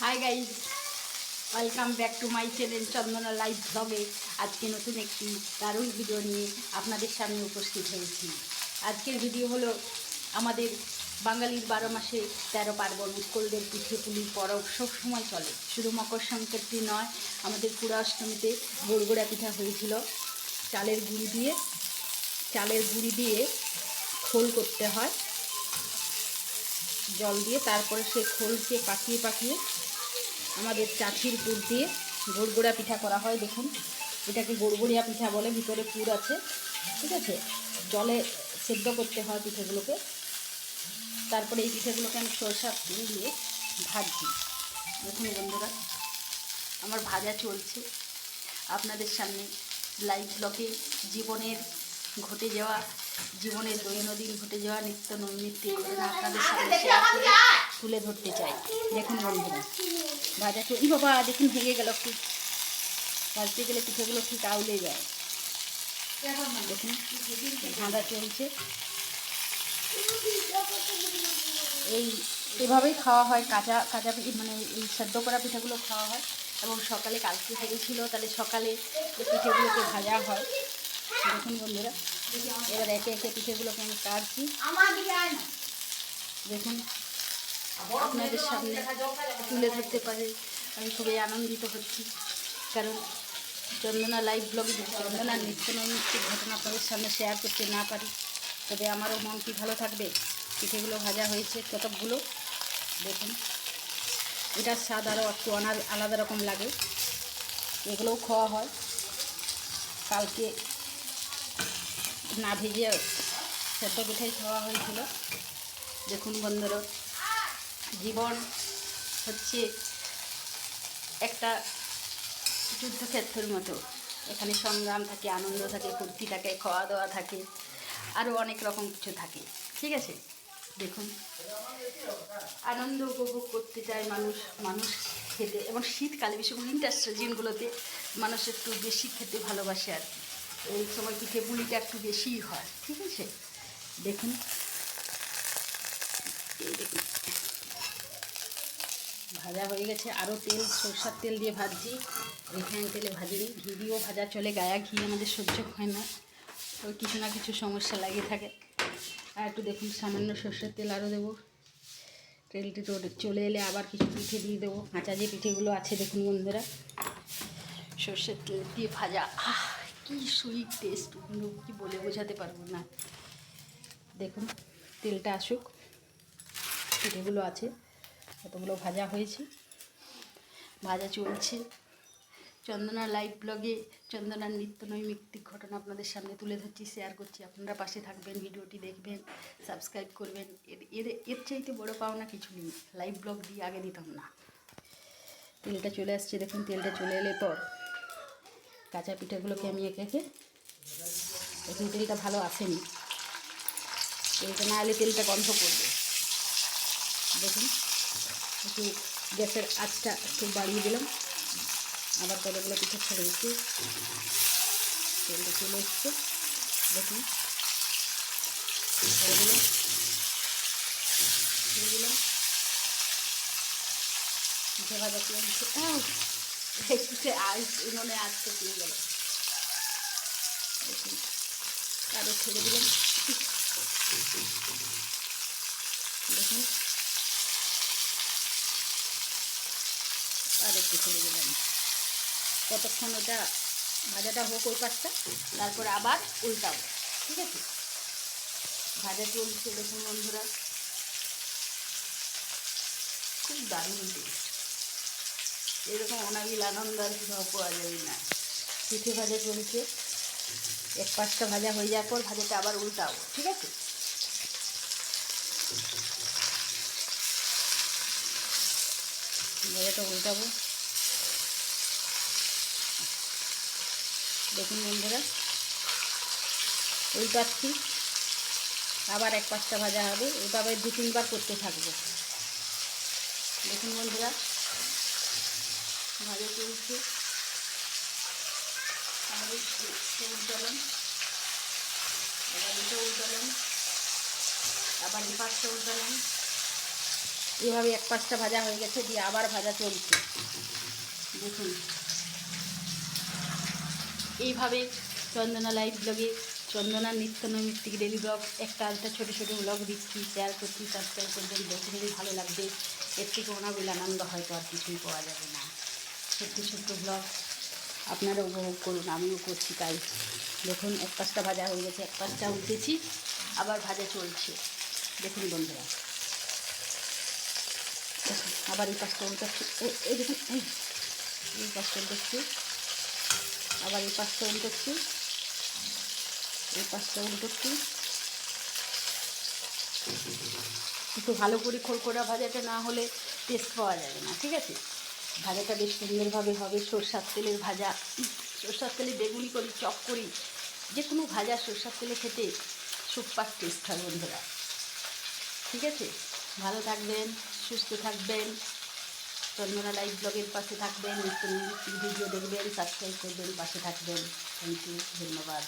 Hi guys, welcome back to my channel Chandana live ব্লগে। আজকে নতুন একটি দারুণ ভিডিও নিয়ে আপনাদের সামনে উপস্থিত হয়েছি। আজকের ভিডিও হলো আমাদের বাঙালির 12 মাসে 13 পার্বণ উৎকলদের পিঠে পুলির পরব সবসময় চলে। শুধু মকর সংক্রান্তি নয়, আমাদের পুরা অষ্টমীতে গড়গড়া পিঠা হয়েছিল। চালের গুঁড়ি দিয়ে খোল করতে হয় জল দিয়ে, তারপরে সেই খোলকে পাকিয়ে পাকিয়ে আমাদের চাছির পুর দিয়ে গড়গড়া পিঠা করা হয়। দেখুন, এটাকে গড়গড়িয়া পিঠা বলে, ভিতরে পুর আছে। ঠিক আছে, জলে সেদ্ধ করতে হয় পিঠেগুলোকে। তারপরে এই পিঠেগুলোকে আমি সরষার তেল দিয়ে ভাজছি। দেখুন বন্ধুরা, আমার ভাজা চলছে। আপনাদের সামনে লাইভ ব্লগে জীবনের দৈনন্দিন ঘটে যাওয়া নিত্য নৈমিত্তিক ঘটনা আপনাদের সামনে শেয়ার করে তুলে ধরতে চাই। দেখুন বন্ধুরা, ভাজা চলি বাবা, দেখুন ভেঙে গেল। ঠিক ভাজতে গেলে পিঠেগুলো ঠিক আউলে যায়। দেখুন ভাজা চলছে। এভাবেই খাওয়া হয়, কাঁচা কাঁচা মানে এই সেদ্ধ করা পিঠাগুলো খাওয়া হয়। এবং সকালে কালকে হয়েছিল, তাহলে সকালে এই পিঠেগুলোকে ভাজা হয়। দেখুন বন্ধুরা, এবার একে একে পিঠেগুলোকে আমি কাটছি। দেখুন, আপনাদের সামনে তুলে ধরতে পারে আমি খুবই আনন্দিত হচ্ছি, কারণ চন্দনা লাইভ ব্লগে যদি চন্দনার নিত্য নৈমিত্তিক ঘটনা আপনাদের সামনে শেয়ার করতে না পারি, তবে আমারও মন কি ভালো থাকবে। পিঠেগুলো ভাজা হয়েছে কতকগুলো। দেখুন, এটার স্বাদ আরও একটু আলাদা রকম লাগে। এগুলোও খাওয়া হয়। কালকে না ভেজে সেদ্ধ পিঠাই খাওয়া হয়েছিল। দেখুন বন্ধুরা, জীবন হচ্ছে একটা যুদ্ধক্ষেত্রের মতো। এখানে সংগ্রাম থাকে, আনন্দ থাকে, ফুর্তি থাকে, খাওয়া দাওয়া থাকে, আরও অনেক রকম কিছু থাকে। ঠিক আছে, দেখুন, আনন্দ উপভোগ করতে চায় মানুষ খেতে, এবং শীতকালে বিশেষ করে উইন্টার সিজনগুলোতে মানুষ একটু বেশি খেতে ভালোবাসে আর কি। এই সময় পিঠে পুলিটা একটু বেশিই হয়। ঠিক আছে, দেখুন, এই দেখুন ভাজা হয়ে গেছে। আরও সরষার তেল দিয়ে ভাজছি, রিফাইন তেলে ভাজিনি। ঘি দিয়েও ভাজা চলে, গায়া ঘি আমাদের সহ্য হয় না, ওই কিছু না কিছু সমস্যা লাগিয়ে থাকে। আর একটু দেখুন, সামান্য সরষের তেল আরও দেবো। তেলটি চলে এলে আবার কিছু পিঠে দিয়ে দেবো। কাঁচা যে পিঠেগুলো আছে দেখুন বন্ধুরা, সরষের তেল দিয়ে ভাজা, কি সুইট টেস্ট, কি বলে বোঝাতে পারবো না। দেখুন, তেলটা আসুক, পিঠেগুলো আছে কতগুলো ভাজা হয়েছে, ভাজা চলছে। চন্দনা লাইভ ব্লগে চন্দনার নিত্য নৈমিত্তিক ঘটনা আপনাদের সামনে তুলে ধরছি, শেয়ার করছি। আপনারা পাশে থাকবেন, ভিডিওটি দেখবেন, সাবস্ক্রাইব করবেন। এর চাইতে বড় পাওনা কিছু নেই। লাইভ ব্লগ দিয়ে আগে দিতাম না। তেলটা চলে আসছে, দেখুন, তেলটা চলে এলে পর কাঁচা পিঠাগুলোকে আমি একে একে, এখন তেলটা ভালো আসেনি, তেলটা না এলে তেলটা গন্ধ করবে। দেখুন, একটু গ্যাসের আঁচটা একটু বাড়িয়ে দিলাম, আবার কতগুলো পিঠা ছেড়ে দিচ্ছি। তেলটা চলে এসছে, দেখুন, ছেড়ে দিলাম পিঠে ভাজা চলছে। পিঠে উনুনে আজকে পেয়ে গেল। দেখুন, আরও ছেড়ে দিলাম। দেখুন, আর একটু ছেড়ে দিলাম। কতক্ষণ ওটা ভাজাটা হোক ওই পাশটা, তারপর আবার উল্টাবো। ঠিক আছে, ভাজা চলছে। দেখুন বন্ধুরা, খুব দারুণ টেস্ট। এরকম অনাবিল আনন্দ আর কোথাও পাওয়া যাবে না। পিঠে ভাজা চলছে, এক পাশটা ভাজা হয়ে যাওয়ার পর ভাজাটা আবার উল্টাবো। ঠিক আছে, ভাজাটা উল্টাবো। দেখুন বন্ধুরা, উল্টাচ্ছি, আবার এক পাশটা ভাজা হবে। এভাবে 2-3 বার করতে থাকবো। দেখুন বন্ধুরা, ভাজা চলছে, আমাদের উল্টালাম, আবার এটা উল্টালাম, আবার এই পাশটা উল্টালাম, এভাবে এক পাশটা ভাজা হয়ে গেছে, দিয়ে আবার ভাজা চলছে। দেখুন এইভাবে চন্দনা লাইভ ব্লগে, চন্দনার নিত্য নৈমিত্তিক ডেলি ব্লগ, একটা আধটা ছোটো ছোটো ব্লগ দিচ্ছি, শেয়ার করছি, সাবস্ক্রাইব করবেন, দেখে যদি ভালো লাগবে। এর থেকে অনাবিল আনন্দ হয়তো আর কিছুই পাওয়া যাবে না। ছোট্ট ছোট্ট ব্লগ আপনারা উপভোগ করুন, আমিও করছি তাই। দেখুন এক পাশটা ভাজা হয়ে গেছে, এক পাশটা উঠেছি, আবার ভাজা চলছে। দেখুন বন্ধুরা, আবার এই পাশটা উল্টাচ্ছি, এই দেখুন এই পাশটা উল্টাচ্ছি, আবার এই পাশটা উল্টাচ্ছি, এই পাশটা উল্টাচ্ছি। একটু ভালো করে খোলকোড়া ভাজাটা না হলে টেস্ট পাওয়া যাবে না, ঠিক আছে? ভাজাটা বেশ সুন্দরভাবে হবে, সরষার তেলের ভাজা। সরষার তেলে বেগুনি করি, চপ করি, যে কোনো ভাজা সরষার তেলে খেতে সুপার টেস্ট হয় বন্ধুরা, ঠিক আছে? ভালো থাকবেন, সুস্থ থাকবেন, চন্দনা লাইভ ব্লগের পাশে থাকবেন, নিত্য নৈমিত্তিক ভিডিও দেখবেন, সাবস্ক্রাইব করবেন, পাশে থাকবেন। থ্যাংক ইউ, ধন্যবাদ।